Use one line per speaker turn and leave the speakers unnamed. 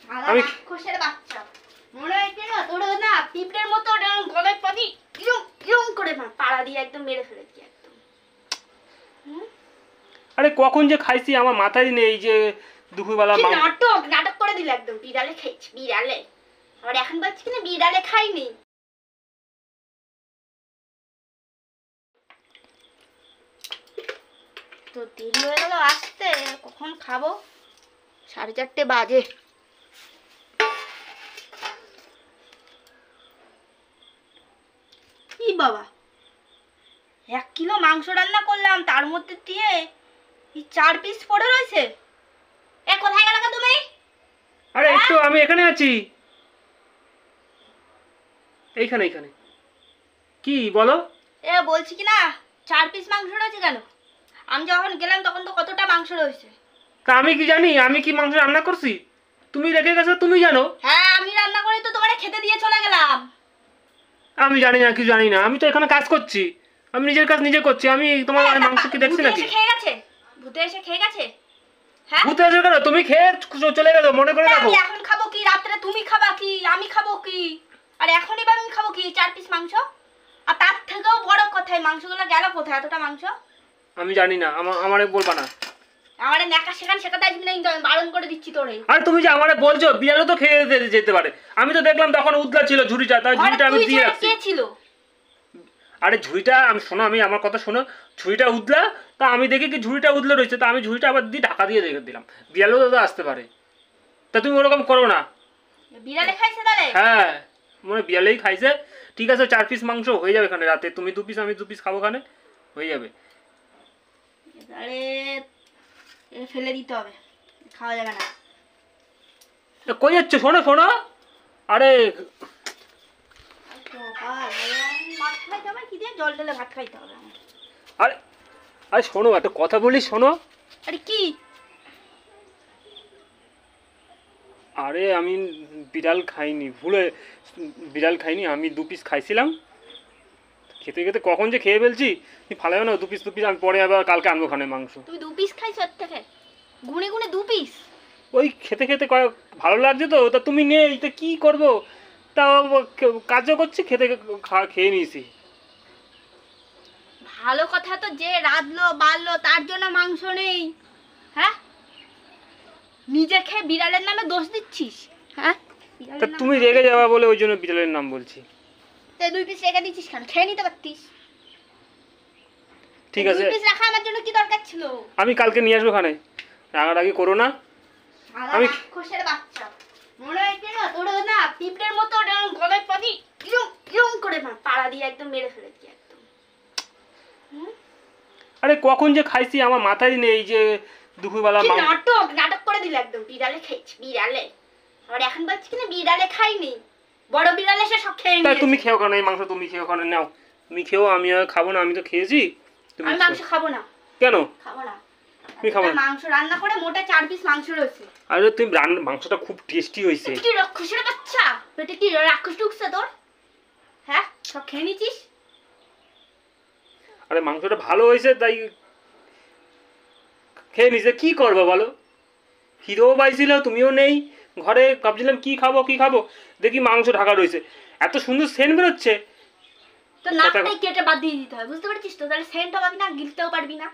আমি রাক্ষসের বাচ্চা মনে হয় না তোর না পিঁপড়ের মতো গলায় পানি কিরম করে পাড়া দিয়ে একদম মেরে ফেলেছি একদম।
আরে কখন যে খাইছি আমার মাথায় নেই যে দুপুরবেলা
নাটক করে দিল একদম। বিড়ালে খেয়েছি বিড়ালে, আর এখন বলছি কিনা বিড়ালে খাইনি। তো দেরি হয়ে গেল আসতে, কখন খাবো? 4:30 বাজে। কি বাবা 1 কিলো মাংস রান্না করলাম, তার মধ্যে দিয়ে 4 পিস পড়ে রয়েছে। এ কোথায় গেল তুমি?
আরে একটু আমি এখানে আছি। এইখানে কি বলো?
এ বলছি কি না 4 পিস মাংস রয়েছে কেন? আমি যখন গেলাম তখন তো কতটা মাংস রয়েছে।
তা আমি কি জানি আমি কি মাংস রান্না করছি? তুমি রেখে গেছো, তুমি জানো।
হ্যাঁ আমি রান্না করে তো তোমারে খেতে দিয়ে চলে গেলাম।
আমি জানি না, কিছু জানি না। আমি তো এখানে কাজ করছি, আমি নিজের কাজ নিজে করছি। আমি তোমার মাংস কি দেখছি নাকি?
ভূতে এসে খেয়ে গেছে। হ্যাঁ
ভূতে এসে কেন? তুমি খেয়ে চলে গেছো, মনে করে রাখো।
আমি এখন খাবো কি? রাত্রে তুমি খাবা কি? আমি খাবো কি? আর এখনই বা আমি খাবো কি 4 পিস মাংস? আর তার থেকেও বড় কথা, মাংসগুলো গেল কোথায় এতটা মাংস?
আমি জানি না, আমারে বলবা না।
আমারে নেকা শেখাতে আসবি না, আমি বারণ করে দিচ্ছি তোরে।
আরে তুমি যে আমারে বলছো বিড়ালও তো খেয়ে যেতে পারে। আমি তো দেখলাম তখন উদলা ছিল ঝুড়িটা, তাই ঝুড়িটা আমি দিয়ে রাখছি।
কে ছিল?
আরে ঝুড়িটা আমি শোনো, আমি আমার কথা শোনো। ঝুড়িটা উদলা, তা আমি দেখি কি ঝুড়িটা উদলে রয়েছে, তা আমি ঝুড়িটা আবার দিয়ে ঢাকা দিয়ে রেখে দিলাম। বিড়ালও তো আসতে পারে, তা তুমি ওরকম করো না।
বিড়ালে খাইছে তাহলে?
হ্যাঁ মনে বিড়ালেই খাইছে। ঠিক আছে 4 পিস মাংস হয়ে যাবে এখানে রাতে। তুমি 2 পিস আমি 2 পিস খাবো, ওখানে হয়ে যাবে।
আরে ফেলে দিতে হবে, খাওয়া যাবে না।
কই যাচ্ছ? শোনো শোনো। আরে
ভাত খাইতে হবে, কি দিয়ে জল ঢেলে ভাত খাইতে হবে।
আরে আরে শোনো, একটা কথা বলি শোনো।
আরে কি?
আরে আমি বিড়াল খাইনি, বিড়াল খাইনি। আমি 2 পিস খাইছিলাম, খেতে খেতে কখন যে খেয়ে ফেলছি। তুমি ফালাইও না 2 পিস আমি পরে আবার কালকে আনবো ওখানে মাংস।
তুমি 2 পিস খাইছো এর থেকে? গুনে 2 পিস?
ওই খেতে খেতে ভালো লাগছে তো, তা তুমি নেই, তা কি করবো? তা কাজও করছি, খেয়ে নিয়েছি।
ভালো কথা তো, যে রাঁধলো বাড়লো তার জন্য মাংস নেই। হ্যাঁ নিজে খেয়ে বিড়ালের নামে দোষ দিচ্ছিস? হ্যাঁ
তা তুমি রেগে যাবা বলে ওই জন্য বিড়ালের নাম বলছি।
তুই 2 পিস রেখে দিচ্ছিস কেন? খেয়ে নিতে পারতিস।
ঠিক আছে
2 পিস রাখা আমার জন্য কি দরকার ছিল?
আমি কালকে নিয়ে আসবো ওখানে, রাগারাগি করো না।
আমি রাক্ষসের বাচ্চা মনে হয় না তোর না পিঁপড়ের মতো গলায় পানি কিরম করে পাড়া দিয়ে একদম মেরে ফেলেছি একদম।
আরে কখন যে খাইছি আমার মাথায় নেই যে দুপুরবেলা
নাটক করে দিল একদম। বিড়ালে খেয়েছি বিড়ালে, আর এখন বলছি কিনা বিড়ালে খাইনি। বড় বিড়াল এসে সব খেয়ে নিয়েছে।
তুমি খেও কেন এই মাংস? তুমি খেও কেন? নাও তুমি খেও, আমি আর খাবো না। আমি তো খেয়েছি।
আমি মাংস খাবো না।
কেন
খাবো না?
তুমি খাবো না?
মাংস রান্না করে মোটা 4 পিস মাংস রয়েছে।
আরে তুমি মাংসটা খুব টেস্টি হয়েছে।
কি রাক্ষসের বাচ্চা, পেটে কি রাক্ষস ঢুকছে তোর? হ্যাঁ সব খেয়ে নিছিস।
আরে মাংসটা ভালো হয়েছে তাই খেয়ে নিছে। কি করবো বলো? হিরোও পাইছিল, তুমিও নেই ঘরে। ভাবছিলাম কি খাবো, দেখি মাংস ঢাকা রয়েছে। এত সুন্দর সেন্ট বেরোচ্ছে।
তো নাকটাই কেটে বাদ দিয়ে দিতে হয়, বুঝতে পারছিস তো? তাহলে সেন্ট পাবি না, গিলতেও পারবি না।